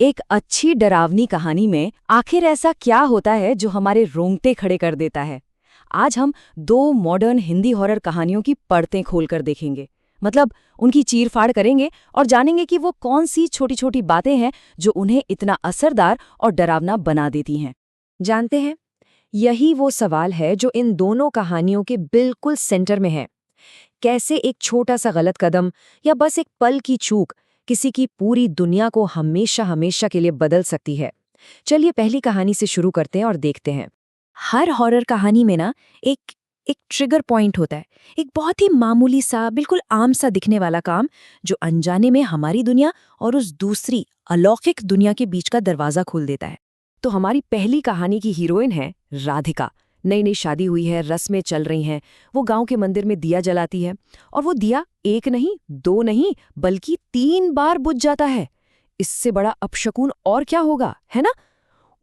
एक अच्छी डरावनी कहानी में आखिर ऐसा क्या होता है जो हमारे रोंगटे खड़े कर देता है। आज हम दो मॉडर्न हिंदी हॉरर कहानियों की परतें खोलकर देखेंगे। मतलब उनकी चीरफाड़ करेंगे और जानेंगे कि वो कौन सी छोटी छोटी बातें हैं जो उन्हें इतना असरदार और डरावना बना देती हैं। जानते हैं, यही वो सवाल है जो इन दोनों कहानियों के बिल्कुल सेंटर में है। कैसे एक छोटा सा गलत कदम या बस एक पल की चूक किसी की पूरी दुनिया को हमेशा हमेशा के लिए बदल सकती है। चलिए पहली कहानी से शुरू करते हैं और देखते हैं। हर हॉरर कहानी में ना एक एक ट्रिगर पॉइंट होता है। एक बहुत ही मामूली सा, बिल्कुल आम सा दिखने वाला काम जो अनजाने में हमारी दुनिया और उस दूसरी अलौकिक दुनिया के बीच का दरवाजा खोल देता है। तो हमारी पहली कहानी की हीरोइन है राधिका। नई नई शादी हुई है, रस्में चल रही हैं। वो गांव के मंदिर में दिया जलाती है और वो दिया एक नहीं, दो नहीं, बल्कि 3 बार बुझ जाता है। इससे बड़ा अपशकुन और क्या होगा, है ना।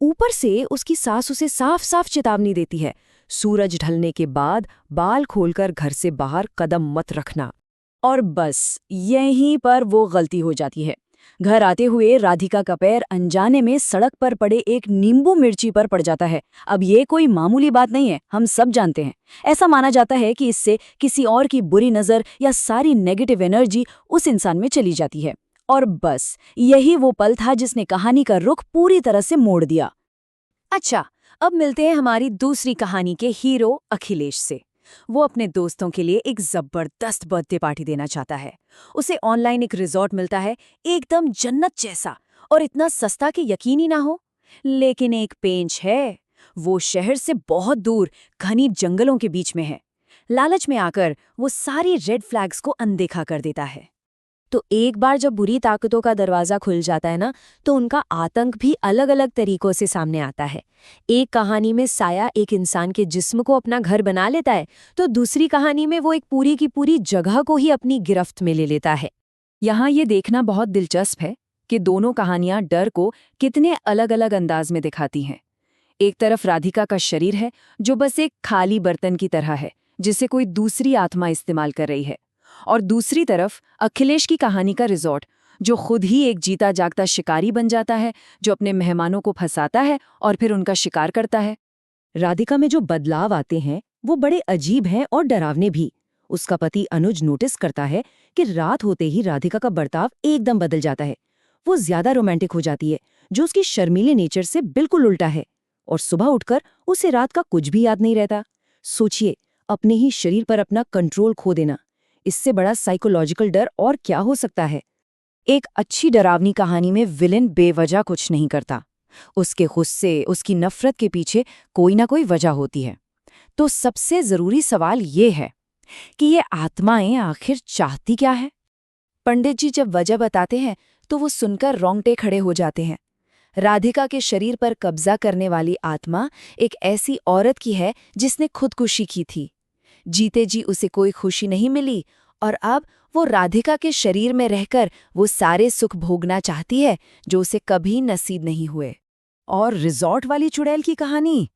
ऊपर से उसकी सास उसे साफ साफ चेतावनी देती है, सूरज ढलने के बाद बाल खोलकर घर से बाहर कदम मत रखना। और बस यहीं पर वो गलती हो जाती है। घर आते हुए राधिका का पैर अनजाने में सड़क पर पड़े एक नींबू मिर्ची पर पड़ जाता है। अब ये कोई मामूली बात नहीं है, हम सब जानते हैं। ऐसा माना जाता है कि इससे किसी और की बुरी नज़र या सारी नेगेटिव एनर्जी उस इंसान में चली जाती है। और बस यही वो पल था जिसने कहानी का रुख पूरी तरह से मोड़ दिया। अच्छा, अब मिलते हैं हमारी दूसरी कहानी के हीरो अखिलेश से। वो अपने दोस्तों के लिए एक जबरदस्त बर्थडे पार्टी देना चाहता है। उसे ऑनलाइन एक रिजॉर्ट मिलता है, एकदम जन्नत जैसा, और इतना सस्ता कि यकीन ही ना हो। लेकिन एक पेंच है, वो शहर से बहुत दूर घनी जंगलों के बीच में है। लालच में आकर वो सारी रेड फ्लैग्स को अनदेखा कर देता है। तो एक बार जब बुरी ताकतों का दरवाजा खुल जाता है ना, तो उनका आतंक भी अलग अलग तरीकों से सामने आता है। एक कहानी में साया एक इंसान के जिस्म को अपना घर बना लेता है, तो दूसरी कहानी में वो एक पूरी की पूरी जगह को ही अपनी गिरफ्त में ले लेता है। यहाँ ये देखना बहुत दिलचस्प है कि दोनों कहानियां डर को कितने अलग अलग अंदाज में दिखाती हैं। एक तरफ राधिका का शरीर है जो बस एक खाली बर्तन की तरह है, जिसे कोई दूसरी आत्मा इस्तेमाल कर रही है। और दूसरी तरफ अखिलेश की कहानी का रिजॉर्ट, जो खुद ही एक जीता जागता शिकारी बन जाता है, जो अपने मेहमानों को फंसाता है और फिर उनका शिकार करता है। राधिका में जो बदलाव आते हैं वो बड़े अजीब हैं और डरावने भी। उसका पति अनुज नोटिस करता है कि रात होते ही राधिका का बर्ताव एकदम बदल जाता है। वो ज्यादा रोमांटिक हो जाती है, जो उसकी शर्मीले नेचर से बिल्कुल उल्टा है। और सुबह उठकर उसे रात का कुछ भी याद नहीं रहता। सोचिए, अपने ही शरीर पर अपना कंट्रोल खो देना। इससे बड़ा साइकोलॉजिकल डर और क्या हो सकता है। एक अच्छी डरावनी कहानी में विलेन बेवजह कुछ नहीं करता। उसके गुस्से, उसकी नफरत के पीछे कोई ना कोई वजह होती है। तो सबसे जरूरी सवाल ये है कि ये आत्माएं आखिर चाहती क्या है। पंडित जी जब वजह बताते हैं तो वो सुनकर रोंगटे खड़े हो जाते हैं। राधिका के शरीर पर कब्जा करने वाली आत्मा एक ऐसी औरत की है जिसने खुदकुशी की थी। जीते जी उसे कोई खुशी नहीं मिली और अब वो राधिका के शरीर में रहकर वो सारे सुख भोगना चाहती है जो उसे कभी नसीब नहीं हुए। और रिजॉर्ट वाली चुड़ैल की कहानी,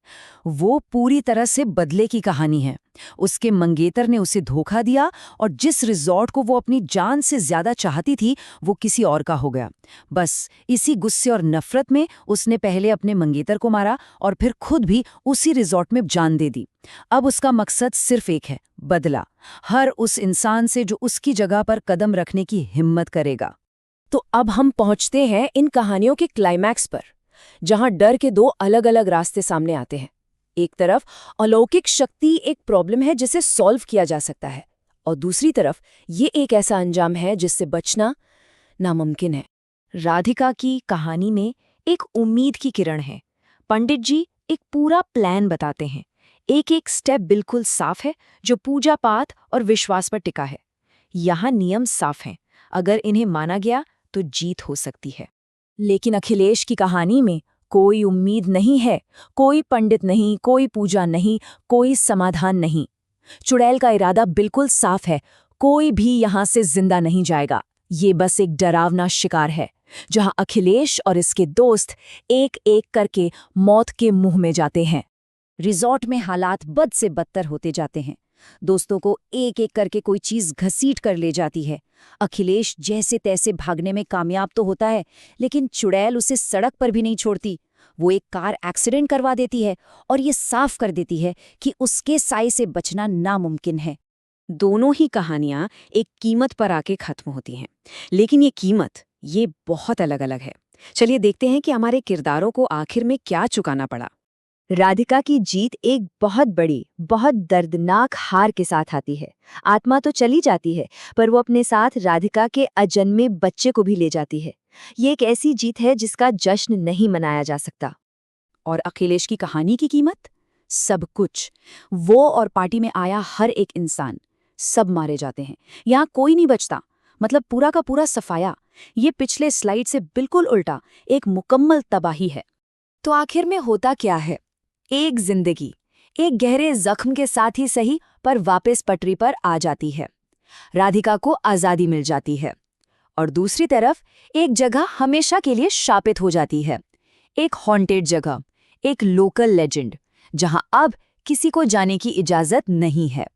वो पूरी तरह से बदले की कहानी है। उसके मंगेतर ने उसे धोखा दिया और जिस रिजॉर्ट को वो अपनी जान से ज्यादा चाहती थी वो किसी और का हो गया। बस इसी गुस्से और नफरत में उसने पहले अपने मंगेतर को मारा और फिर खुद भी उसी रिजॉर्ट में जान दे दी। अब उसका मकसद सिर्फ एक है, बदला। हर उस इंसान से जो उसकी जगह पर कदम रखने की हिम्मत करेगा। तो अब हम पहुंचते हैं इन कहानियों के क्लाइमैक्स पर, जहां डर के दो अलग अलग रास्ते सामने आते हैं। एक तरफ अलौकिक शक्ति एक प्रॉब्लम है जिसे सॉल्व किया जा सकता है, और दूसरी तरफ ये एक ऐसा अंजाम है जिससे बचना नामुमकिन है। राधिका की कहानी में एक उम्मीद की किरण है। पंडित जी एक पूरा प्लान बताते हैं। एक एक स्टेप बिल्कुल साफ है, जो पूजा पाठ और विश्वास पर टिका है। यहाँ नियम साफ हैं, अगर इन्हें माना गया तो जीत हो सकती है। लेकिन अखिलेश की कहानी में कोई उम्मीद नहीं है, कोई पंडित नहीं, कोई पूजा नहीं, कोई समाधान नहीं। चुड़ैल का इरादा बिल्कुल साफ है, कोई भी यहाँ से जिंदा नहीं जाएगा। ये बस एक डरावना शिकार है, जहाँ अखिलेश और इसके दोस्त एक एक करके मौत के मुंह में जाते हैं। रिजॉर्ट में हालात बद से बदतर होते जाते हैं। दोस्तों को एक एक करके कोई चीज घसीट कर ले जाती है। अखिलेश जैसे तैसे भागने में कामयाब तो होता है, लेकिन चुड़ैल उसे सड़क पर भी नहीं छोड़ती। वो एक कार एक्सीडेंट करवा देती है और ये साफ कर देती है कि उसके साए से बचना नामुमकिन है। दोनों ही कहानियां एक कीमत पर आके खत्म होती हैं, लेकिन ये बहुत अलग अलग है। चलिए देखते हैं कि हमारे किरदारों को आखिर में क्या चुकाना पड़ा। राधिका की जीत एक बहुत बड़ी, बहुत दर्दनाक हार के साथ आती है। आत्मा तो चली जाती है, पर वो अपने साथ राधिका के अजन्मे बच्चे को भी ले जाती है। ये एक ऐसी जीत है जिसका जश्न नहीं मनाया जा सकता। और अखिलेश की कहानी की कीमत? सब कुछ। वो और पार्टी में आया हर एक इंसान, सब मारे जाते हैं। यहाँ कोई नहीं बचता, मतलब पूरा का पूरा सफाया। ये पिछले स्लाइड से बिल्कुल उल्टा, एक मुकम्मल तबाही है। तो आखिर में होता क्या है? एक जिंदगी एक गहरे जख्म के साथ ही सही, पर वापस पटरी पर आ जाती है। राधिका को आज़ादी मिल जाती है, और दूसरी तरफ एक जगह हमेशा के लिए शापित हो जाती है। एक हॉन्टेड जगह, एक लोकल लेजेंड, जहां अब किसी को जाने की इजाजत नहीं है।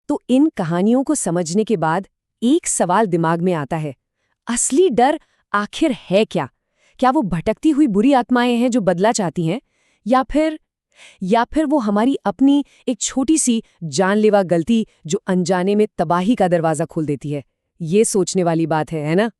तो इन कहानियों को समझने के बाद एक सवाल दिमाग में आता है, असली डर आखिर है क्या? क्या वो भटकती हुई बुरी आत्माएं हैं जो बदला चाहती हैं, या फिर वो हमारी अपनी एक छोटी सी जानलेवा गलती जो अनजाने में तबाही का दरवाजा खोल देती है? ये सोचने वाली बात है ना?